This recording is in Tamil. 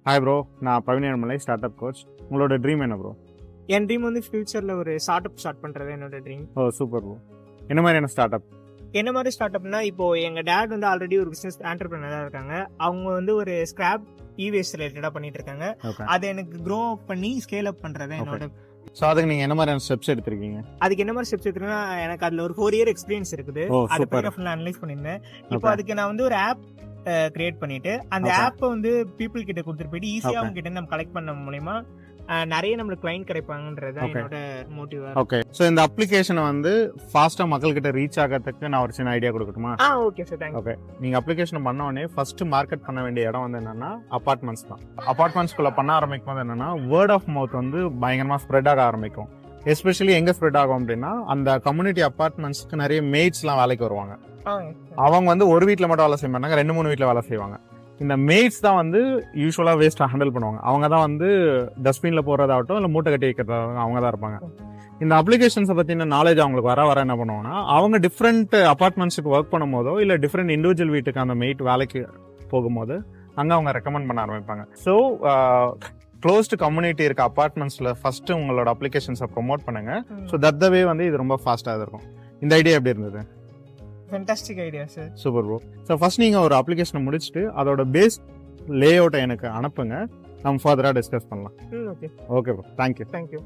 ஹாய் ப்ரோ, நான் பவினியன் மலை ஸ்டார்ட் அப் கோச். உங்களோட ட்ரீம் என்ன ப்ரோ? என் ட்ரீம் வந்து ஃபியூச்சரில் ஒரு ஸ்டார்ட் அப் ஸ்டார்ட் பண்ணுறது என்னோட ட்ரீம். ஓ சூப்பர் ப்ரோ. என்ன மாதிரியான ஸ்டார்ட் அப்? என்ன மாதிரி ஸ்டார்ட் அப்னா, இப்போ எங்கள் டேட் வந்து ஆல்ரெடி ஒரு பிஸ்னஸ் ஆண்டர்பிரினராக இருக்காங்க. அவங்க வந்து ஒரு ஸ்கிராப் இவேஸ்ட் ரிலேட்டடாக பண்ணிட்டு இருக்காங்க. அதை எனக்கு க்ரோ அப் பண்ணி ஸ்கேல் அப் பண்ணுறது என்னோட. ஸோ அதுக்கு நீங்கள் என்ன மாதிரியான ஸ்டெப்ஸ் எடுத்திருக்கீங்க? அதுக்கு என்ன மாதிரி ஸ்டெப்ஸ் எடுத்துருன்னா, எனக்கு அதில் ஒரு 4 இயர் எக்ஸ்பீரியன்ஸ் இருக்குது. அதை பற்றி ஃபுல்லாக அனலைஸ் பண்ணியிருந்தேன். இப்போ அதுக்கு நான் வந்து ஒரு ஆப் கிரியேட் பண்ணிட்டு அந்த ஆப்பை வந்து பீப்புள் கிட்ட கொடுத்துட்டு போயிட்டு ஈஸியாக அவங்க கிட்ட நம்ம கலெக்ட் பண்ண மூலமா நிறைய நம்மளுக்கு கிளைண்ட் கிடைப்பாங்கன்றது என்னோட மோட்டிவ். ஓகே, ஸோ இந்த அப்ளிகேஷனை வந்து ஃபாஸ்ட்டாக மக்கள்கிட்ட ரீச் ஆகிறதுக்கு நான் ஒரு சின்ன ஐடியா கொடுக்கட்டுமா? Okay sir, thank you. ஓகே, நீங்கள் அப்ளிகேஷன் பண்ண உடனே ஃபர்ஸ்ட் மார்க்கெட் பண்ண வேண்டிய இடம் வந்து என்னன்னா அபார்ட்மெண்ட்ஸ் தான். அபார்ட்மெண்ட்ஸ்குள்ளே பண்ண ஆரம்பிக்கும் போது என்னன்னா வேர்ட் ஆஃப் மவுத் வந்து பயங்கரமாக ஸ்ப்ரெட் ஆக ஆரம்பிக்கும். எஸ்பெஷலி எங்கே ஸ்ப்ரெட் ஆகும் அப்படின்னா, அந்த கம்யூனிட்டி அபார்ட்மெண்ட்ஸ்க்கு நிறைய மேட்ஸ்லாம் வேலைக்கு வருவாங்க. அவங்க வந்து ஒரு வீட்டில் மட்டும் வேலை செய்ய மாட்டாங்க, 2-3 வீட்டில் வேலை செய்வாங்க. இந்த மேட்ஸ் தான் வந்து யூஸ்வலாக வேஸ்ட்டாக ஹேண்டில் பண்ணுவாங்க. அவங்க தான் வந்து டஸ்ட்பினில் போடுறதாகட்டும் இல்லை மூட்டை கட்டி வைக்கிறதாகட்டும் அவங்க தான் இருப்பாங்க. இந்த அப்ளிகேஷன்ஸை பற்றின நாலேஜ் அவங்களுக்கு வர என்ன பண்ணுவாங்கன்னா, அவங்க டிஃப்ரெண்ட் அபார்ட்மெண்ட்ஸுக்கு ஒர்க் பண்ணும் போதோ இல்லை டிஃப்ரெண்ட் இண்டிவிஜுவல் வீட்டுக்கு அந்த மேட் வேலைக்கு போகும்போது அங்கே அவங்க ரெக்கமெண்ட் பண்ண ஆரம்பிப்பாங்க. ஸோ க்ளோஸ்டு கம்யூனிட்டி இருக்க அபார்ட்மெண்ட்ஸில் ஃபஸ்ட்டு உங்களோட அப்ளிகேஷன்ஸை ப்ரொமோட் பண்ணுங்க. ஸோ தட் த வே வந்து இது ரொம்ப ஃபாஸ்ட்டாக இருக்கும். இந்த ஐடியா எப்படி இருந்தது? Fantastic idea sir. Super bro. So first நீங்கள் ஒரு அப்ளிகேஷனை முடிச்சுட்டு அதோட பேஸ் லே அவுட்டை எனக்கு அனுப்புங்க, நம்ம ஃபர்தராக டிஸ்கஸ் பண்ணலாம். Okay okay bro, thank you.